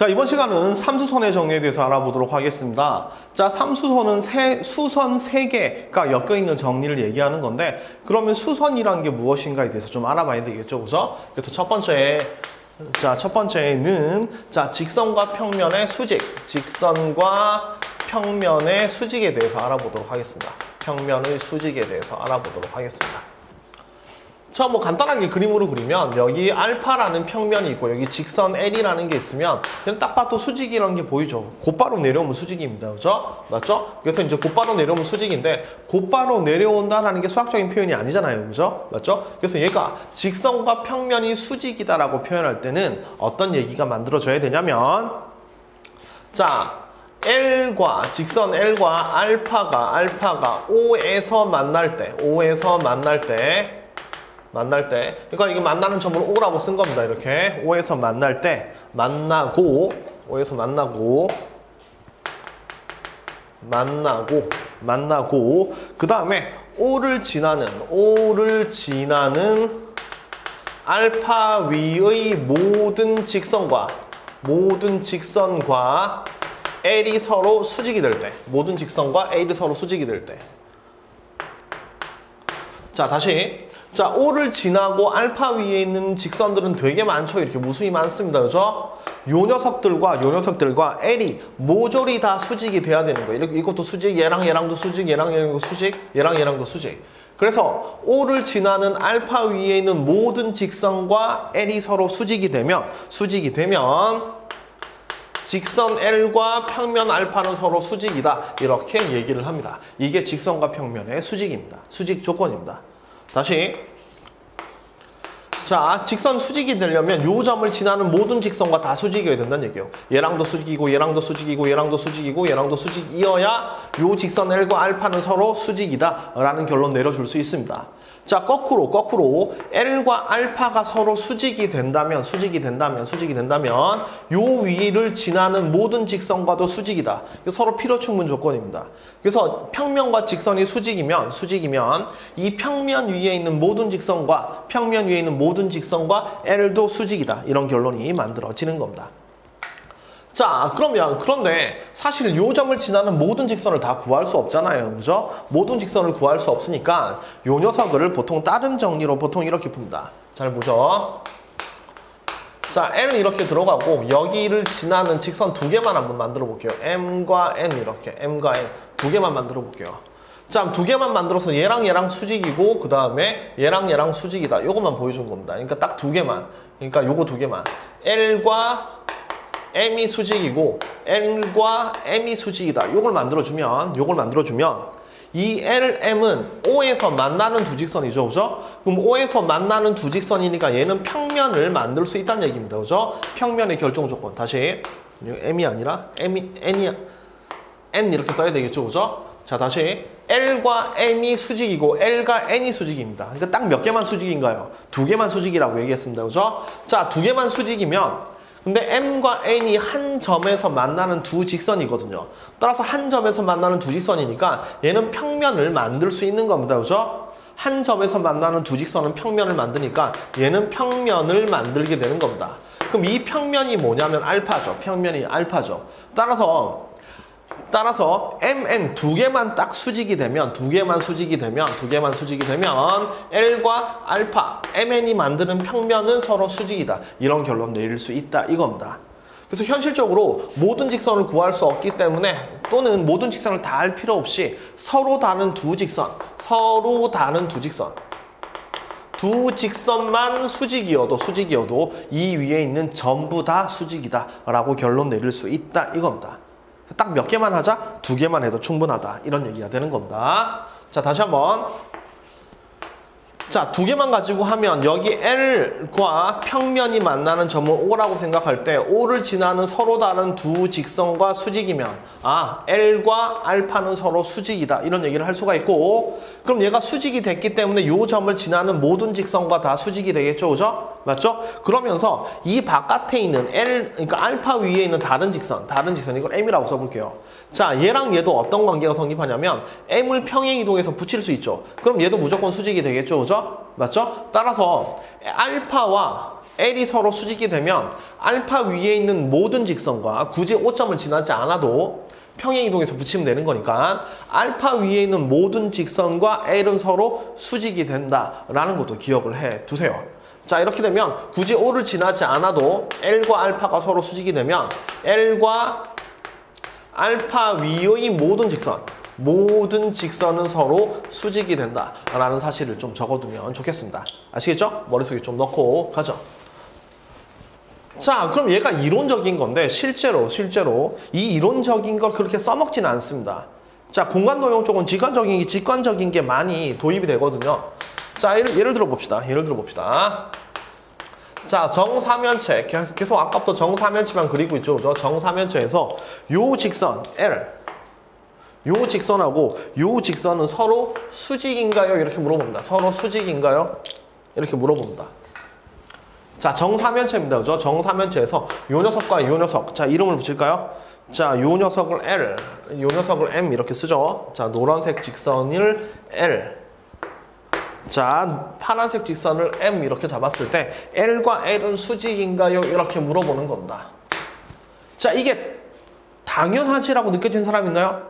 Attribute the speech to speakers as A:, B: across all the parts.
A: 자, 이번 시간은 삼수선의 정리에 대해서 알아보도록 하겠습니다. 자, 삼수선은 수선 3개가 엮여있는 정리를 얘기하는 건데, 그러면 수선이란 게 무엇인가에 대해서 좀 알아봐야 되겠죠, 그죠? 그래서 첫 번째는 직선과 평면의 수직, 직선과 평면의 수직에 대해서 알아보도록 하겠습니다. 평면의 수직에 대해서 알아보도록 하겠습니다. 자, 뭐 간단하게 그림으로 그리면 여기 알파라는 평면이 있고 여기 직선 L이라는 게 있으면 그냥 딱 봐도 수직이라는 게 보이죠. 곧바로 내려오면 수직입니다. 그죠? 맞죠? 그래서 이제 곧바로 내려오면 수직인데 곧바로 내려온다라는 게 수학적인 표현이 아니잖아요. 그죠? 맞죠? 그래서 얘가 직선과 평면이 수직이다라고 표현할 때는 어떤 얘기가 만들어져야 되냐면, 자, 직선 L과 알파가 O에서 만날 때 그러니까 이게 만나는 점을 O라고 쓴 겁니다. 이렇게 O에서 만날 때 O에서 만나고 그 다음에 O를 지나는 알파 위의 모든 직선과 L이 서로 수직이 될 때, 모든 직선과 L이 서로 수직이 될 때. 자, 다시. 자, O를 지나고 알파 위에 있는 직선들은 되게 많죠. 이렇게 무수히 많습니다. 그죠? 요 녀석들과 L이 모조리 다 수직이 돼야 되는 거예요. 이것도 수직, 얘랑도 수직, 얘랑도 수직. 그래서 O를 지나는 알파 위에 있는 모든 직선과 L이 서로 수직이 되면 직선 L과 평면 알파는 서로 수직이다. 이렇게 얘기를 합니다. 이게 직선과 평면의 수직입니다. 수직 조건입니다. 다시. 자, 직선 수직이 되려면 요 점을 지나는 모든 직선과 다 수직이어야 된다는 얘기예요. 얘랑도 수직이고 수직이어야 요 직선 L과 알파는 서로 수직이다 라는 결론 내려줄 수 있습니다. 자, 거꾸로 L과 알파가 서로 수직이 된다면 요 위를 지나는 모든 직선과도 수직이다. 서로 필요충분 조건입니다. 그래서 평면과 직선이 수직이면 이 평면 위에 있는 모든 직선과 L도 수직이다. 이런 결론이 만들어지는 겁니다. 자, 그런데 사실 요 점을 지나는 모든 직선을 다 구할 수 없잖아요. 그죠? 모든 직선을 구할 수 없으니까 요 녀석을 보통 다른 정리로 이렇게 풉니다. 잘 보죠? 자, L은 이렇게 들어가고 여기를 지나는 직선 2개만 한번 만들어 볼게요. M과 N 이렇게, M과 N 2개만 만들어 볼게요. 자, 2개만 만들어서 얘랑 수직이고 그 다음에 얘랑 수직이다. 요것만 보여준 겁니다. 그러니까 딱 2개만. 그러니까 요거 2개만. L과 M이 수직이고 L과 M이 수직이다. 요걸 만들어주면 이 LM은 O에서 만나는 두 직선이죠. 그죠? 그럼 O에서 만나는 두 직선이니까 얘는 평면을 만들 수 있다는 얘기입니다. 그죠? 평면의 결정 조건. 다시. M이 아니라 N 이렇게 써야 되겠죠. 그죠? 자, 다시. L과 M이 수직이고 L과 N이 수직입니다. 그러니까 딱 몇 개만 수직인가요? 2개만 수직이라고 얘기했습니다. 그죠? 자, 2개만 수직이면 근데 M과 N이 한 점에서 만나는 두 직선이거든요. 따라서 한 점에서 만나는 두 직선이니까 얘는 평면을 만들 수 있는 겁니다. 그죠? 한 점에서 만나는 두 직선은 평면을 만드니까 얘는 평면을 만들게 되는 겁니다. 그럼 이 평면이 뭐냐면 알파죠. 평면이 알파죠. 따라서 MN 2개만 딱 수직이 되면 L과 알파, MN이 만드는 평면은 서로 수직이다. 이런 결론 내릴 수 있다 이겁니다. 그래서 현실적으로 모든 직선을 구할 수 없기 때문에 또는 모든 직선을 다 할 필요 없이 서로 다른 두 직선만 수직이어도 이 위에 있는 전부 다 수직이다 라고 결론 내릴 수 있다 이겁니다. 딱 몇 개만 하자? 2개만 해도 충분하다. 이런 얘기가 되는 겁니다. 자, 다시 한번. 자, 2개만 가지고 하면 여기 L과 평면이 만나는 점을 O라고 생각할 때 O를 지나는 서로 다른 두 직선과 수직이면 L과 알파는 서로 수직이다. 이런 얘기를 할 수가 있고, 그럼 얘가 수직이 됐기 때문에 이 점을 지나는 모든 직선과 다 수직이 되겠죠. 그죠? 맞죠? 그러면서 이 바깥에 있는 그러니까 알파 위에 있는 다른 직선 이걸 M이라고 써볼게요. 자, 얘랑 얘도 어떤 관계가 성립하냐면 M을 평행이동해서 붙일 수 있죠. 그럼 얘도 무조건 수직이 되겠죠. 그죠? 맞죠? 따라서 알파와 L이 서로 수직이 되면 알파 위에 있는 모든 직선과 굳이 O점을 지나지 않아도 평행 이동해서 붙이면 되는 거니까 알파 위에 있는 모든 직선과 L은 서로 수직이 된다라는 것도 기억을 해 두세요. 자, 이렇게 되면 굳이 O를 지나지 않아도 L과 알파가 서로 수직이 되면 L과 알파 위의 모든 직선은 서로 수직이 된다라는 사실을 좀 적어두면 좋겠습니다. 아시겠죠? 머릿속에 좀 넣고 가죠. 자, 그럼 얘가 이론적인 건데 실제로 이 이론적인 걸 그렇게 써먹지는 않습니다. 자, 공간노용 쪽은 직관적인 게 많이 도입이 되거든요. 자, 예를 들어 봅시다. 자, 정사면체 계속 아까부터 정사면체만 그리고 있죠. 그죠? 정사면체에서 요 직선 L, 요 직선하고 요 직선은 서로 수직인가요? 이렇게 물어봅니다. 서로 수직인가요? 이렇게 물어봅니다. 자, 정사면체입니다. 그죠? 정사면체에서 요 녀석과 요 녀석. 자, 이름을 붙일까요? 자, 요 녀석을 L, 요 녀석을 M 이렇게 쓰죠. 자, 노란색 직선을 L. 자, 파란색 직선을 M 이렇게 잡았을 때 L과 L은 수직인가요? 이렇게 물어보는 겁니다. 자, 이게 당연하지라고 느껴지는 사람 있나요?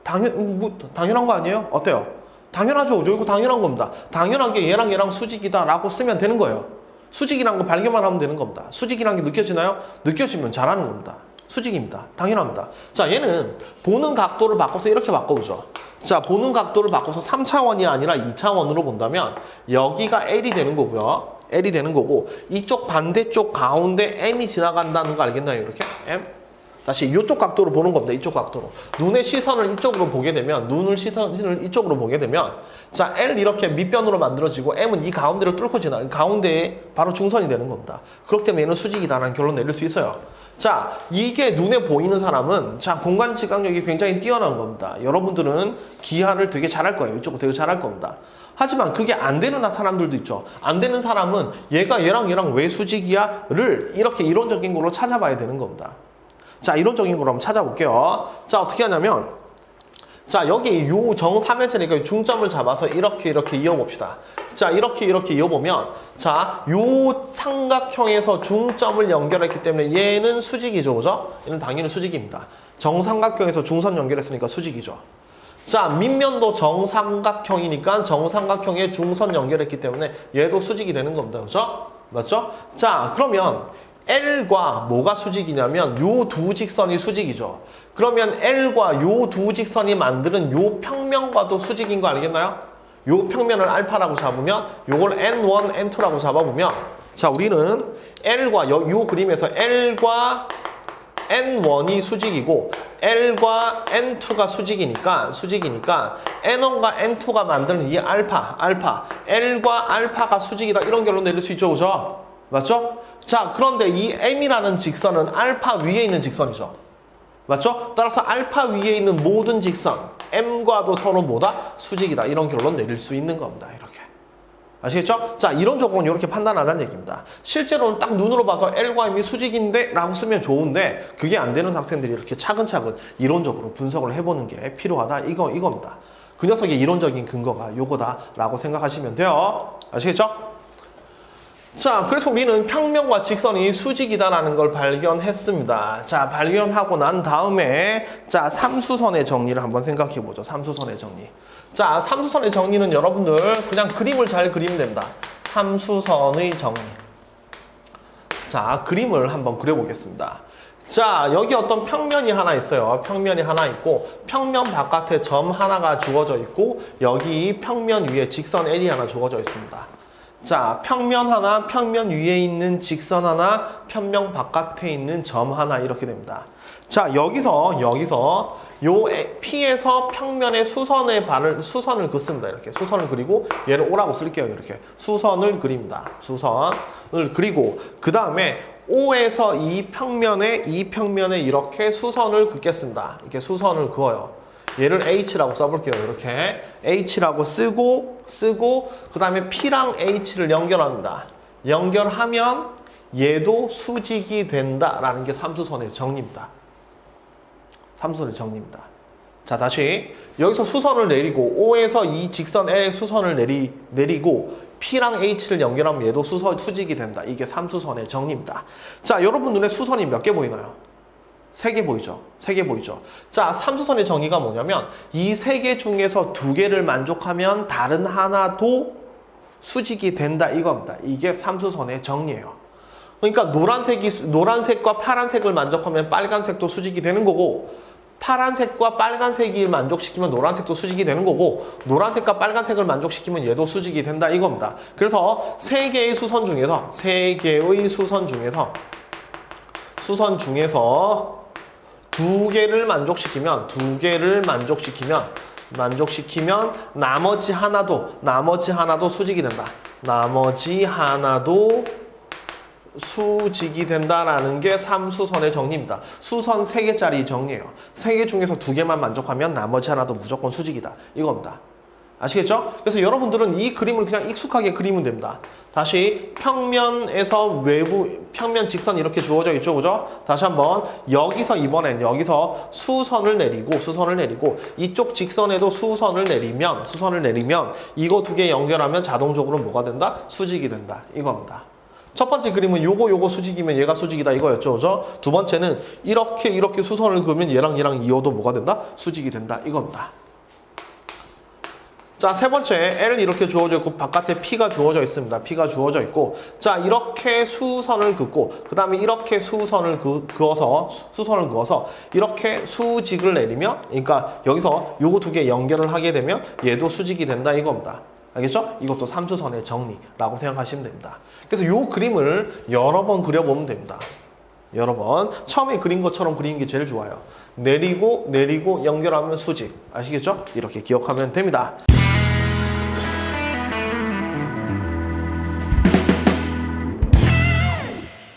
A: 당연한 거 아니에요? 어때요? 당연하죠. 이거 당연한 겁니다. 당연하게 얘랑 수직이다라고 쓰면 되는 거예요. 수직이란 거 발견만 하면 되는 겁니다. 수직이란 게 느껴지나요? 느껴지면 잘하는 겁니다. 수직입니다. 당연합니다. 자, 얘는 보는 각도를 바꿔서 이렇게 바꿔보죠. 자, 보는 각도를 바꿔서 3차원이 아니라 2차원으로 본다면 여기가 L이 되는 거고요. L이 되는 거고 이쪽 반대쪽 가운데 M이 지나간다는 거 알겠나요? 이렇게 M. 다시 이쪽 각도로 보는 겁니다. 이쪽 각도로. 눈의 시선을 이쪽으로 보게 되면 시선을 이쪽으로 보게 되면 자, L 이렇게 밑변으로 만들어지고 M은 이 가운데를 뚫고 지나 가운데에 바로 중선이 되는 겁니다. 그렇기 때문에 얘는 수직이다라는 결론 내릴 수 있어요. 자, 이게 눈에 보이는 사람은 자, 공간 지각력이 굉장히 뛰어난 겁니다. 여러분들은 기하를 되게 잘할 거예요. 이쪽으로 되게 잘할 겁니다. 하지만 그게 안 되는 사람들도 있죠. 안 되는 사람은 얘랑 왜 수직이야?를 이렇게 이론적인 걸로 찾아봐야 되는 겁니다. 자, 이론적인 걸로 한번 찾아볼게요. 자, 어떻게 하냐면 자, 여기 요 정사면체니까 중점을 잡아서 이렇게 이어봅시다. 자, 이렇게 이어보면 자, 요 삼각형에서 중점을 연결했기 때문에 얘는 수직이죠. 그죠? 얘는 당연히 수직입니다. 정삼각형에서 중선 연결했으니까 수직이죠. 자, 밑면도 정삼각형이니까 정삼각형에 중선 연결했기 때문에 얘도 수직이 되는 겁니다. 그죠? 맞죠? 자, 그러면 L과 뭐가 수직이냐면 요 두 직선이 수직이죠. 그러면 L과 요 두 직선이 만드는 요 평면과도 수직인 거 알겠나요? 요 평면을 알파라고 잡으면 요걸 N1, N2라고 잡아보면 자, 우리는 L과 요 그림에서 L과 N1이 수직이고 L과 N2가 수직이니까 N1과 N2가 만드는 이 알파 L과 알파가 수직이다 이런 결론 내릴 수 있죠. 그죠? 맞죠? 자, 그런데 이 M이라는 직선은 알파 위에 있는 직선이죠. 맞죠? 따라서 알파 위에 있는 모든 직선 M과도 서로 뭐다? 수직이다. 이런 결론 내릴 수 있는 겁니다. 이렇게. 아시겠죠? 자, 이론적으로는 이렇게 판단하자는 얘기입니다. 실제로는 딱 눈으로 봐서 L과 M이 수직인데 라고 쓰면 좋은데 그게 안 되는 학생들이 이렇게 차근차근 이론적으로 분석을 해보는 게 필요하다. 이겁니다. 그 녀석의 이론적인 근거가 요거다라고 생각하시면 돼요. 아시겠죠? 자, 그래서 우리는 평면과 직선이 수직이다라는 걸 발견했습니다. 자, 발견하고 난 다음에 자, 삼수선의 정리를 한번 생각해 보죠. 삼수선의 정리. 자, 삼수선의 정리는 여러분들 그냥 그림을 잘 그리면 됩니다. 삼수선의 정리. 자, 그림을 한번 그려보겠습니다. 자, 여기 어떤 평면이 하나 있어요. 평면이 하나 있고 평면 바깥에 점 하나가 주어져 있고 여기 평면 위에 직선 L이 하나 주어져 있습니다. 자, 평면 하나, 평면 위에 있는 직선 하나, 평면 바깥에 있는 점 하나 이렇게 됩니다. 자, 여기서 요 P에서 평면에 수선을 긋습니다. 이렇게 수선을 그리고 얘를 O라고 쓸게요. 이렇게 수선을 그립니다. 수선을 그리고 그 다음에 O에서 이 평면에 이렇게 수선을 긋겠습니다. 이렇게 수선을 그어요. 얘를 H라고 써볼게요. 이렇게 H라고 쓰고 그 다음에 P랑 H를 연결합니다. 연결하면 얘도 수직이 된다라는 게 삼수선의 정리입니다. 삼수선의 정리입니다. 자, 다시 여기서 수선을 내리고 O에서 이 직선 L의 수선을 내리고 P랑 H를 연결하면 얘도 수직이 된다. 이게 삼수선의 정리입니다. 자, 여러분 눈에 수선이 몇 개 보이나요? 3개 보이죠? 3개 보이죠? 자, 삼수선의 정의가 뭐냐면 이 3개 중에서 2개를 만족하면 다른 하나도 수직이 된다 이겁니다. 이게 삼수선의 정리예요. 그러니까 노란색과 파란색을 만족하면 빨간색도 수직이 되는 거고, 파란색과 빨간색을 만족시키면 노란색도 수직이 되는 거고, 노란색과 빨간색을 만족시키면 얘도 수직이 된다 이겁니다. 그래서 3개의 수선 중에서 2개를 만족시키면 나머지 하나도 수직이 된다. 나머지 하나도 수직이 된다라는 게 삼수선의 정리입니다. 수선 3개짜리 정리예요. 3개 중에서 2개만 만족하면 나머지 하나도 무조건 수직이다. 이겁니다. 아시겠죠? 그래서 여러분들은 이 그림을 그냥 익숙하게 그리면 됩니다. 다시 평면 직선 이렇게 주어져 있죠, 그죠? 다시 한번 이번엔 여기서 수선을 내리고 이쪽 직선에도 수선을 내리면 이거 2개 연결하면 자동적으로 뭐가 된다? 수직이 된다. 이겁니다. 첫 번째 그림은 요거 수직이면 얘가 수직이다 이거였죠, 그죠? 두 번째는 이렇게 수선을 그으면 얘랑 이어도 뭐가 된다? 수직이 된다 이겁니다. 자, 세 번째 L 이렇게 주어져 있고 바깥에 P가 주어져 있습니다. P가 주어져 있고, 자, 이렇게 수선을 긋고 그 다음에 이렇게 수선을 그어서 이렇게 수직을 내리면, 그러니까 여기서 요거 2개 연결을 하게 되면 얘도 수직이 된다 이겁니다. 알겠죠? 이것도 삼수선의 정리라고 생각하시면 됩니다. 그래서 요 그림을 여러 번 그려보면 됩니다. 여러 번. 처음에 그린 것처럼 그리는 게 제일 좋아요. 내리고 연결하면 수직. 아시겠죠? 이렇게 기억하면 됩니다.